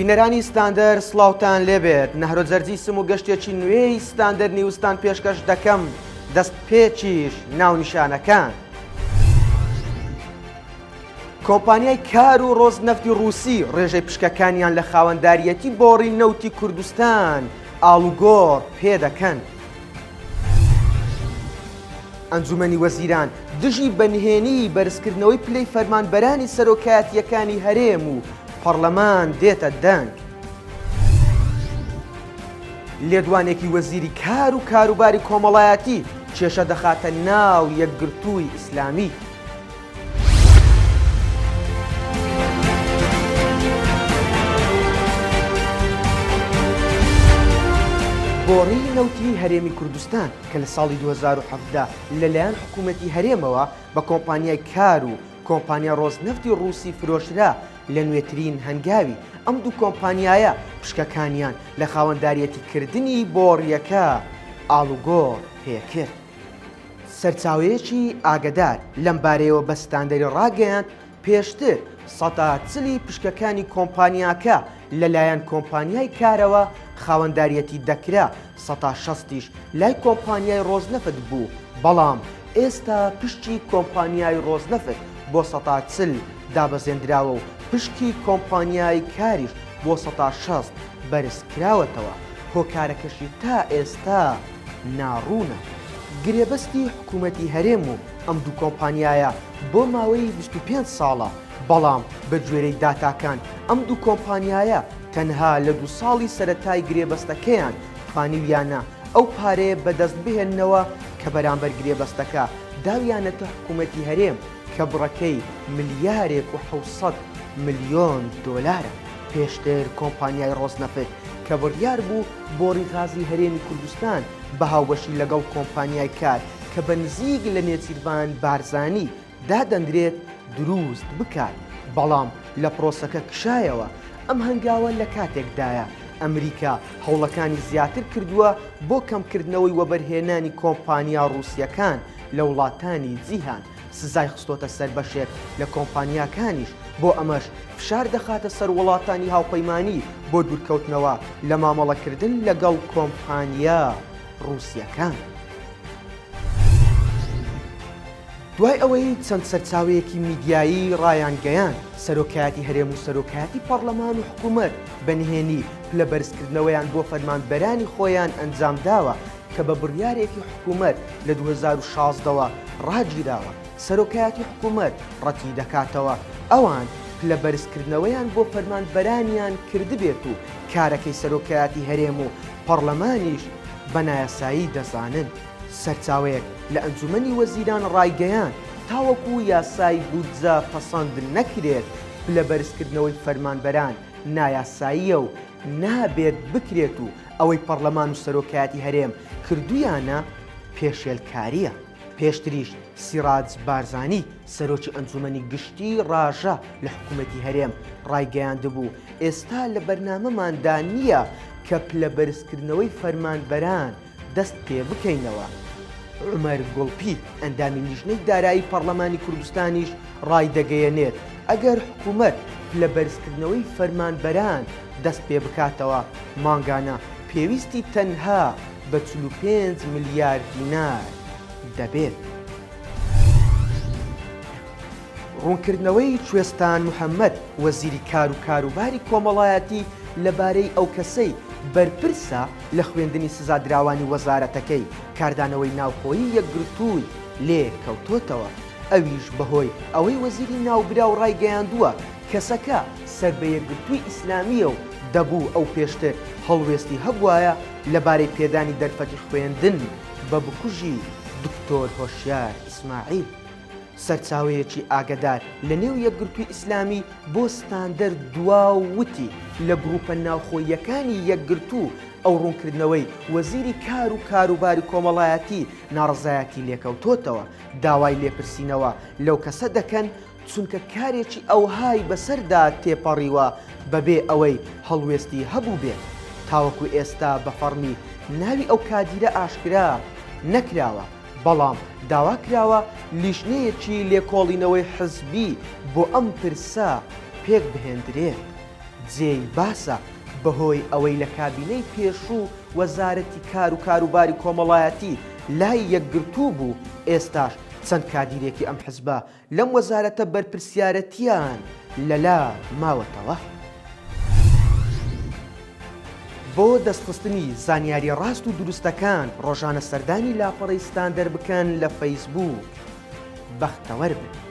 بینەرانی ستاندەر سڵاوتان لێبێت نەهرۆ جەرجیسم و گەشتێکی نوێی ستاندەر نیوستان پێشکەش دەکەم دەست پێچیش ناونیشانەکان. کۆمپانیای کار و ڕۆزنەفتی رووسی ڕێژەی پشکەکانیان لە خاوەنداریەتی بۆڕی نەوتی کوردستان ئاڵوگۆڕ پێدەکەن. ئەنجومەنی وەزیران دژی بەنهێنی بەرزکردنەوەی پلەی فەرمانبەرانی سەرۆکایەتیەکانی هەرێم و پەرلەمان دێتە دەنگ. لێدوانێکی وەزیری کار و کاروباری کۆمەڵایەتی کێشە دەخاتە ناو یەکگرتووی ئیسلامی. بۆڕی نەوتی هەرێمی کوردستان کە لە ساڵی 2017 لەلایەن حکوومەتی هەرێمەوە بە کۆمپانیای کار و کۆمپانیا ڕۆزنەفتی رووسی فرۆشرا لە نوێترین هەنگاوی ئەم دوو کۆمپانیایە پشکەکانیان لە خاوەنداریەتی کردنی بۆڕیەکە ئاڵوگۆڕ پێکرد. سەرچاوەیەکی ئاگدار لەم بارەیەوە بە ستاندەری ڕاگەیاند پێشتر سەتا چلی پشکەکانی کۆمپانیاکە لەلایەن کۆمپانیای کارەوە خاوەنداریەتی دەکرا، سەتا شەستیش لای کۆمپانیای ڕۆزنەفت بوو، بەڵام ئێستا پشتی کۆمپانیای ڕۆزنەفت بۆ سەتا چل دابەزێنراوە و پشکی کۆمپانیای کاریش بۆ سەتا شەست بەرز کراوەتەوە. هۆکارەکەشی تا ئێستا ناڕوونە. گرێبەستی حکوومەتی هەرێم و ئەم دوو کۆمپانیایە بۆ ماوەی 25 ساڵە، بەڵام بە گوێرەی داتاکان ئەم دوو کۆمپانیایە تەنها لە 2 ساڵی سەرەتای گرێبەستەکەیان توانیویانە ئەو پارەیە بەدەست بهێننەوە کە بەرامبەر گرێبەستەکە داویانەتە حکوومەتی هەرێم کە بڕەکەی ملیارێک و 700 ملیۆن دۆلارە. پێشتر کۆمپانیای ڕۆزنەفت کە بڕیار بوو بۆڕی غازی هەرێمی کوردستان بە هاوبەشی لەگەڵ کۆمپانیای کار کە بە نزیک لە نێچیروان بارزانی دادەنرێت دروست بکات، بەڵام لە پرۆسەکە کشایەوە. ئەم هەنگاوە لە کاتێکدایە ئەمریکا هەوڵەکانی زیاتر کردووە بۆ کەمکردنەوەی وەبەرهێنانی کۆمپانیا ڕووسیەکان لە وڵاتانی جیهان. سزای خستۆتە سەر بەشێک لە کۆمپانیاکانیش، بۆ ئەمەش فشار دەخاتە سەر وڵاتانی هاوپەیمانی بۆ دوورکەوتنەوە لە مامەڵەکردن لەگەڵ کۆمپانیا ڕووسیەکان. دوای ئەوەی چەند سەرچاوەیەکی میدیایی ڕایانگەیان سەرۆکایەتی هەرێم و سەرۆکایەتی پەرلەمان و حکوومەت بەنهێنی پلە بەرزکردنەوەیان بۆ فەرمانبەرانی خۆیان ئەنجام داوە کە بە بڕیارێکی حکوومەت لە 2016ەوە ڕاگیراوە. سەرۆکایەتی حکوومەت ڕەتی دەکاتەوە ئەوان پلە بەرزکردنەوەیان بۆ فەرمانبەرانیان کردبێت و کارەکەی سەرۆکایەتی هەرێم و پەرلەمانیش بە نایاسایی دەزانن. سەرچاوەیەک لە ئەنجومەنی وەزیران ڕایگەیان تاوەکو یاسای بودجە پەسەند نەکرێت پلە بەرزکردنەوەی فەرمانبەران نایاساییە و نابێت بکرێت و ئەوەی پەرلەمان و سەرۆکایەتی هەرێم کردویانە پێشێلکاریە. پێشتریش سیراج بارزانی سەرۆکی ئەنجومەنی گشتی ڕاژە لە حکوومەتی هەرێم ڕایگەیاندبوو ئێستا لە بەرنامەماندا نییە کە پلە بەرزکردنەوەی فەرمانبەران دەست پێ بکەینەوە. عومەر گوڵپی ئەندامی لیژنەی دارایی پەرلەمانی کوردستانیش ڕایدەگەیەنێت ئەگەر حکوومەت پلە بەرزکردنەوەی فەرمانبەران دەست پێ بکاتەوە ماگانە پێویستی تەنها بە 45 ملیارد دینار دەبێت. ڕوونکردنەوەی کوێستان محەممەد وەزیری کار و کاروباری کۆمەڵایەتی لەبارەی ئەو کەسەی بەرپرسە لە خوێندنی سزادراوانی وەزارەتەکەی کاردانەوەی ناوخۆیی یەکگرتووی لێ کەوتۆتەوە. ئەویش بەهۆی ئەوەی وەزیری ناوبرا و ڕایگەیاندووە کەسەکە سەر بە یەکگرتووی ئیسلامیە و دەبوو ئەو پێشتر هەڵوێستی هەبوایە لەبارەی پێدانی دەرفەتی خوێندن بە بکوژی دکتۆر هۆشیار ئیسماعیل. سەرچاوەیەکی ئاگدار لە نێو یەکگرتووی ئیسلامی بۆ ستاندەر دواوتی لە گروپە ناوخۆیەکانی یەکگرتوو ئەو ڕوونکردنەوەی وەزیری کار و کاروباری کۆمەڵایەتی ناڕزایەتی لێکەوتۆتەوە. داوای لێپرسینەوە لەو کەسە دەکەن چونکە کارێکی ئەوهای بەسەردا تێپەڕیوە بەبێ ئەوەی هەڵوێستی هەبوو بێت. تاوەکو ئێستا بە فەرمی ناوی ئەو کادیرە ئاشکرا نەکراوە، بەڵام داوا کراوە لیژنەیەکی لێکۆڵینەوەی حزبی بۆ ئەم پرسە پێک بهێندرێت. جێی باسە بەهۆی ئەوەی لە کابینەی پێشوو وەزارەتی کار و کاروباری کۆمەڵایەتی لای یەکگرتوو بوو ئێستاش چەند کادیرێکی ئەم حزبە لەم وەزارەتە بەرپرسیارەتیان لەلا ماوەتەوە. بۆ دەستخستنی زانیاری ڕاست و دروستەکان ڕۆژانە سەردانی لاپەڕی ستاندەر بکەن لە فەیسبووک. بەختەوەر بن.